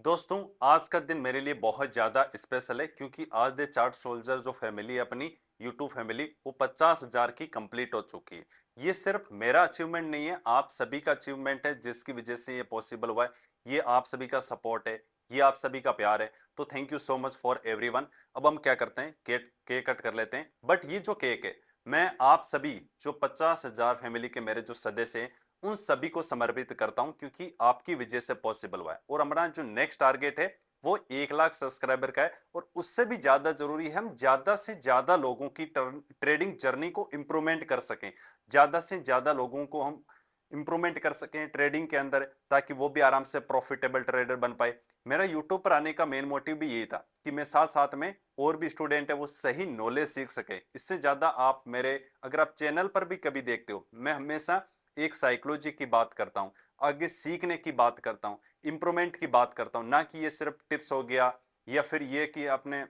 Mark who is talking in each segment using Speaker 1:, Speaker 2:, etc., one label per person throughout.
Speaker 1: दोस्तों, आज का दिन मेरे लिए बहुत ज़्यादा स्पेशल है क्योंकि आज द चार्ट सोल्जर जो फैमिली है अपनी यूट्यूब फैमिली वो 50,000 की कंप्लीट हो चुकी है। ये सिर्फ मेरा अचीवमेंट नहीं है, आप सभी का अचीवमेंट है जिसकी वजह से ये पॉसिबल हुआ है। ये आप सभी का सपोर्ट है, ये आप सभी का प्यार है। तो thank you so much for everyone. अब हम क्या करते हैं, केक केक कट कर लेते हैं। बट ये जो केक है, मैं आप सभी जो 50,000 फैमिली के मेरे जो सदस्य हैं उन सभी को समर्पित करता हूं क्योंकि आपकी वजह से पॉसिबल हुआ है। और हमारा जो नेक्स्ट टारगेट है वो 1 लाख सब्सक्राइबर का है। और उससे भी ज्यादा जरूरी है हम ज्यादा से ज्यादा लोगों की ट्रेडिंग जर्नी को इंप्रूवमेंट कर सकें, ज्यादा से ज्यादा लोगों को हम इंप्रूवमेंट कर सकें ट्रेडिंग के अंदर, ताकि वो भी आराम से प्रॉफिटेबल ट्रेडर बन पाए। मेरा यूट्यूब पर आने का मेन मोटिव भी यही था कि मैं साथ साथ में और भी स्टूडेंट है वो सही नॉलेज सीख सके। इससे ज्यादा आप मेरे अगर आप चैनल पर भी कभी देखते हो, मैं हमेशा एक साइकोलॉजी की बात करता हूँ, आगे सीखने की बात करता हूँ, इंप्रूवमेंट की बात करता हूँ, ना कि ये सिर्फ टिप्स हो गया या फिर ये कि आपने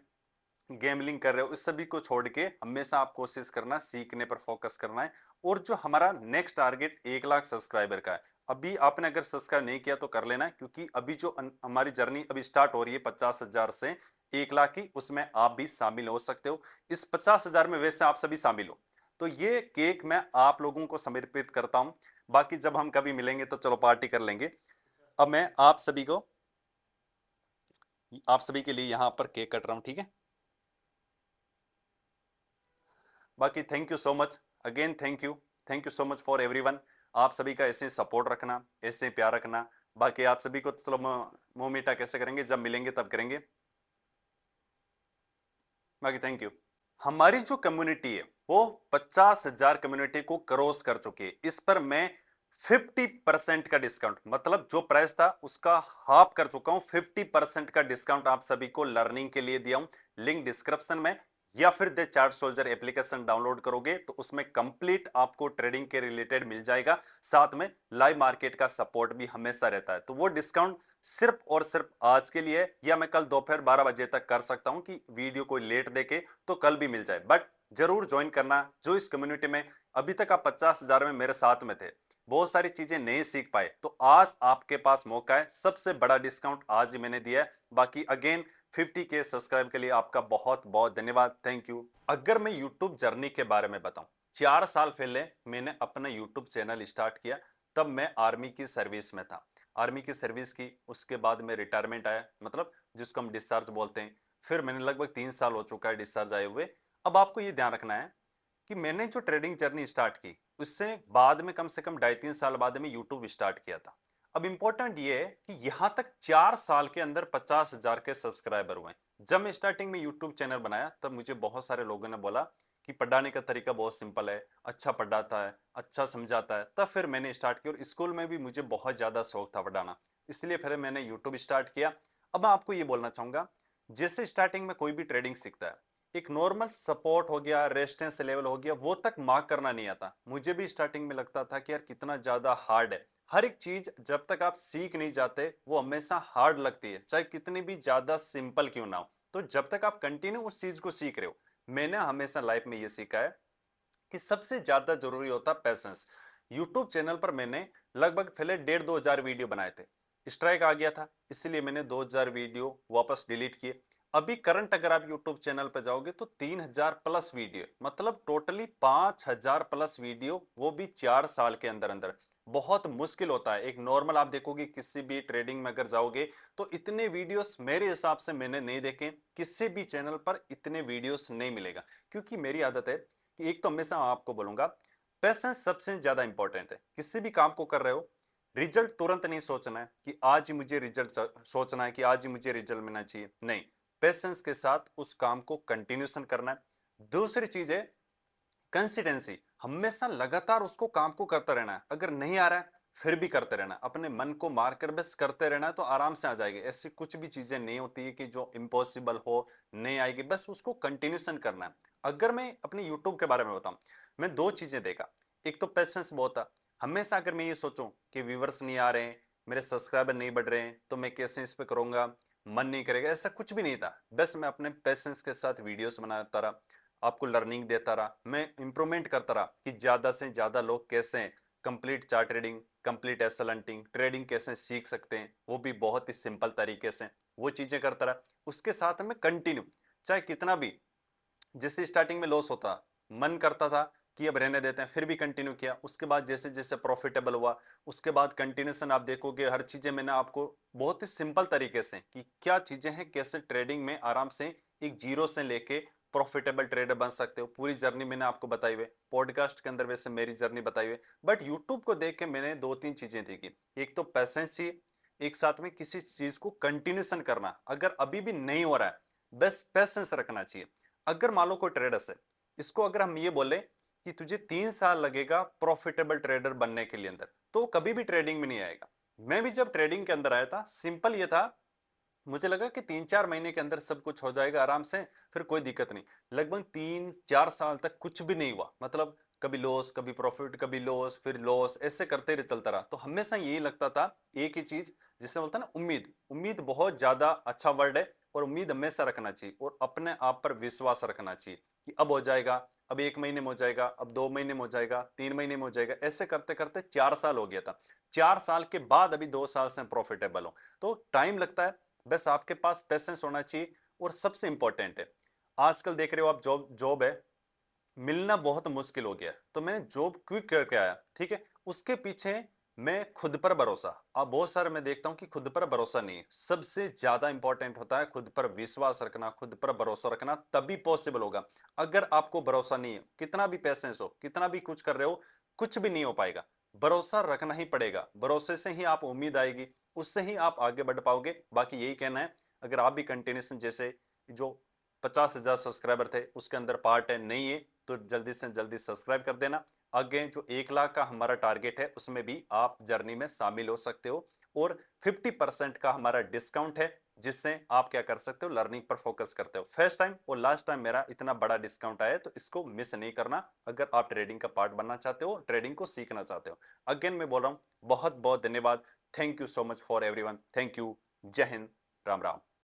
Speaker 1: गेमलिंग कर रहे हो। इस सभी को छोड़ के हमेशा आप कोशिश करना सीखने पर फोकस करना है। और जो हमारा नेक्स्ट टारगेट 1 लाख सब्सक्राइबर का है, अभी आपने अगर सब्सक्राइब नहीं किया तो कर लेना है क्योंकि अभी जो हमारी जर्नी अभी स्टार्ट हो रही है 50,000 से 1 लाख की, उसमें आप भी शामिल हो सकते हो। इस 50,000 में वैसे आप सभी शामिल हो तो ये केक मैं आप लोगों को समर्पित करता हूं। बाकी जब हम कभी मिलेंगे तो चलो पार्टी कर लेंगे। अब मैं आप सभी के लिए यहां पर केक कट रहा हूं, ठीक है। बाकी thank you so much, again thank you so much for everyone. आप सभी का ऐसे सपोर्ट रखना, ऐसे प्यार रखना। बाकी आप सभी को तो चलो मुंह मीठा कैसे करेंगे, जब मिलेंगे तब करेंगे। बाकी थैंक यू। हमारी जो कम्युनिटी है वो 50,000 कम्युनिटी को क्रॉस कर चुकी है। इस पर मैं 50% का डिस्काउंट, मतलब जो प्राइस था उसका हाफ कर चुका हूं। 50% का डिस्काउंट आप सभी को लर्निंग के लिए दिया हूं। लिंक डिस्क्रिप्शन में, या फिर the chart soldier application download करोगे तो उसमें कंप्लीट आपको ट्रेडिंग के रिलेटेड मिल जाएगा। साथ में लाइव मार्केट का सपोर्ट भी हमेशा रहता है। तो वो डिस्काउंट सिर्फ और सिर्फ आज के लिए, या मैं कल दोपहर 12 बजे तक कर सकता हूं कि वीडियो कोई लेट देके तो कल भी मिल जाए। बट जरूर ज्वाइन करना जो इस कम्युनिटी में अभी तक आप 50,000 में मेरे साथ में थे, बहुत सारी चीजें नहीं सीख पाए, तो आज आपके पास मौका है। सबसे बड़ा डिस्काउंट आज ही मैंने दिया है। बाकी अगेन 50K सब्सक्राइब के लिए आपका बहुत बहुत धन्यवाद, थैंक यू। अगर मैं यूट्यूब जर्नी के बारे में बताऊं, 4 साल पहले मैंने अपना यूट्यूब चैनल स्टार्ट किया। तब मैं आर्मी की सर्विस में था, आर्मी की सर्विस की, उसके बाद में रिटायरमेंट आया, मतलब जिसको हम डिस्चार्ज बोलते हैं। फिर मैंने लगभग 3 साल हो चुका है डिस्चार्ज आए हुए। अब आपको ये ध्यान रखना है कि मैंने जो ट्रेडिंग जर्नी स्टार्ट की उससे बाद में कम से कम 2.5-3 साल बाद में यूट्यूब स्टार्ट किया था। अब इंपॉर्टेंट ये है कि यहां तक 4 साल के अंदर 50,000 के सब्सक्राइबर हुए। जब मैं स्टार्टिंग में यूट्यूब चैनल बनाया तब मुझे बहुत सारे लोगों ने बोला कि पढ़ाने का तरीका बहुत सिंपल है, अच्छा पढ़ाता है, अच्छा समझाता है। तब फिर मैंने स्टार्ट किया, और स्कूल में भी मुझे बहुत ज़्यादा शौक था पढ़ाना, इसलिए फिर मैंने यूट्यूब स्टार्ट किया। अब मैं आपको ये बोलना चाहूँगा, जैसे स्टार्टिंग में कोई भी ट्रेडिंग सीखता है, एक नॉर्मल सपोर्ट हो गया, रेजिस्टेंस लेवल हो गया, वो तक मार्क करना नहीं आता। मुझे भी स्टार्टिंग में लगता था कि यार कितना ज़्यादा हार्ड है। हर एक चीज जब तक आप सीख नहीं जाते वो हमेशा हार्ड लगती है, चाहे कितनी भी ज्यादा सिंपल क्यों ना हो। तो जब तक आप कंटिन्यू उस चीज को सीख रहे हो, मैंने हमेशा लाइफ में ये सीखा है कि सबसे ज्यादा जरूरी होता है पैसेंस। यूट्यूब चैनल पर मैंने लगभग पहले 1,500-2,000 वीडियो बनाए थे। स्ट्राइक आ गया था, इसलिए मैंने 2,000 वीडियो वापस डिलीट किए। अभी करंट अगर आप यूट्यूब चैनल पर जाओगे तो 3,000 प्लस वीडियो, मतलब टोटली 5,000 प्लस वीडियो, वो भी 4 साल के अंदर अंदर। बहुत मुश्किल होता है, एक नॉर्मल आप देखोगे किसी भी ट्रेडिंग में अगर जाओगे तो इतने वीडियोस मेरे हिसाब से मैंने नहीं देखे, किसी भी चैनल पर इतने वीडियोस नहीं मिलेगा। क्योंकि मेरी आदत है कि एक तो हमेशा आपको बोलूंगा, पेशेंस सबसे ज्यादा इंपॉर्टेंट है। किसी भी काम को कर रहे हो, रिजल्ट तुरंत नहीं सोचना है कि आज ही मुझे रिजल्ट सोचना है कि आज ही मुझे रिजल्ट मिलना चाहिए, नहीं। पेशेंस के साथ उस काम को कंटिन्यूशन करना है। दूसरी चीज है कंसिस्टेंसी, हमेशा लगातार उसको काम को करते रहना है। अगर नहीं आ रहा है फिर भी करते रहना, अपने मन को मार कर बस करते रहना है, तो आराम से आ जाएगी। ऐसी कुछ भी चीजें नहीं होती है कि जो इम्पॉसिबल हो, नहीं आएगी, बस उसको कंटिन्यूशन करना है। अगर मैं अपने यूट्यूब के बारे में बताऊं, मैं दो चीजें देखा। एक तो पेशेंस बहुत था। हमेशा अगर मैं ये सोचूं कि व्यूवर्स नहीं आ रहे हैं, मेरे सब्सक्राइबर नहीं बढ़ रहे हैं, तो मैं कैसे इस पे करूंगा, मन नहीं करेगा, ऐसा कुछ भी नहीं था। बस मैं अपने पेशेंस के साथ वीडियोस बनाता रहा, आपको लर्निंग देता रहा, मैं इंप्रूवमेंट करता रहा कि ज्यादा से ज्यादा लोग कैसे complete chart trading, complete SL hunting, trading कैसे सीख सकते हैं वो भी बहुत ही सिंपल तरीके से, वो चीजें करता रहा। उसके साथ में कंटिन्यू, चाहे कितना भी, जैसे स्टार्टिंग में लॉस होता, मन करता था कि अब रहने देते हैं, फिर भी कंटिन्यू किया। उसके बाद जैसे जैसे प्रॉफिटेबल हुआ, उसके बाद कंटिन्यूशन आप देखोगे हर चीजें मैंने आपको बहुत ही सिंपल तरीके से कि क्या चीजें हैं, कैसे ट्रेडिंग में आराम से एक जीरो से लेके प्रॉफिटेबल ट्रेडर बन सकते हो, पूरी जर्नी मैंने आपको बताई हुई। पॉडकास्ट के अंदर वैसे मेरी जर्नी बताई हुई, बट यूट्यूब को देख के मैंने दो तीन चीजें देखी। एक तो पैसेंस चाहिए, एक साथ में किसी चीज को कंटिन्यूशन करना, अगर अभी भी नहीं हो रहा है बस पैसेंस रखना चाहिए। अगर मान लो कोई ट्रेडर्स है, इसको अगर हम ये बोले कि तुझे 3 साल लगेगा प्रॉफिटेबल ट्रेडर बनने के लिए अंदर, तो कभी भी ट्रेडिंग में नहीं आएगा। मैं भी जब ट्रेडिंग के अंदर आया था, सिंपल ये था, मुझे लगा कि 3-4 महीने के अंदर सब कुछ हो जाएगा आराम से, फिर कोई दिक्कत नहीं। लगभग 3-4 साल तक कुछ भी नहीं हुआ, मतलब कभी लॉस कभी प्रॉफिट, कभी लॉस फिर लॉस, ऐसे करते रहे, चलता रहा। तो हमेशा यही लगता था एक ही चीज, जिसे बोलता है ना उम्मीद, उम्मीद बहुत ज्यादा अच्छा वर्ड है, और उम्मीद हमेशा रखना चाहिए और अपने आप पर विश्वास रखना चाहिए कि अब हो जाएगा, अब 1 महीने में हो जाएगा, अब 2 महीने में हो जाएगा, 3 महीने में हो जाएगा। ऐसे करते करते 4 साल हो गया था। 4 साल के बाद अभी 2 साल से प्रॉफिटेबल हो, तो टाइम लगता है, बस आपके पास पेशेंस होना चाहिए। और सबसे इंपॉर्टेंट है, आजकल देख रहे हो आप, जॉब जॉब है मिलना बहुत मुश्किल हो गया है। तो मैंने जॉब क्विक करके आया, ठीक है, उसके पीछे मैं खुद पर भरोसा। अब बहुत सारे मैं देखता हूं कि खुद पर भरोसा नहीं है, सबसे ज्यादा इंपॉर्टेंट होता है खुद पर विश्वास रखना, खुद पर भरोसा रखना, तभी पॉसिबल होगा। अगर आपको भरोसा नहीं है, कितना भी पेशेंस हो, कितना भी कुछ कर रहे हो, कुछ भी नहीं हो पाएगा। भरोसा रखना ही पड़ेगा, भरोसे से ही आप उम्मीद आएगी, उससे ही आप आगे बढ़ पाओगे। बाकी यही कहना है, अगर आप भी कंटिन्यूशन जैसे जो 50,000 सब्सक्राइबर थे उसके अंदर पार्ट है नहीं है, तो जल्दी से जल्दी सब्सक्राइब कर देना। आगे जो 1 लाख का हमारा टारगेट है उसमें भी आप जर्नी में शामिल हो सकते हो, और 50% का हमारा डिस्काउंट है, जिससे आप क्या कर सकते हो, लर्निंग पर फोकस करते हो। फर्स्ट टाइम और लास्ट टाइम मेरा इतना बड़ा डिस्काउंट आया है, तो इसको मिस नहीं करना अगर आप ट्रेडिंग का पार्ट बनना चाहते हो, ट्रेडिंग को सीखना चाहते हो। अगेन मैं बोल रहा हूं, बहुत बहुत धन्यवाद। Thank you so much for everyone. Thank you. जय हिंद। राम राम।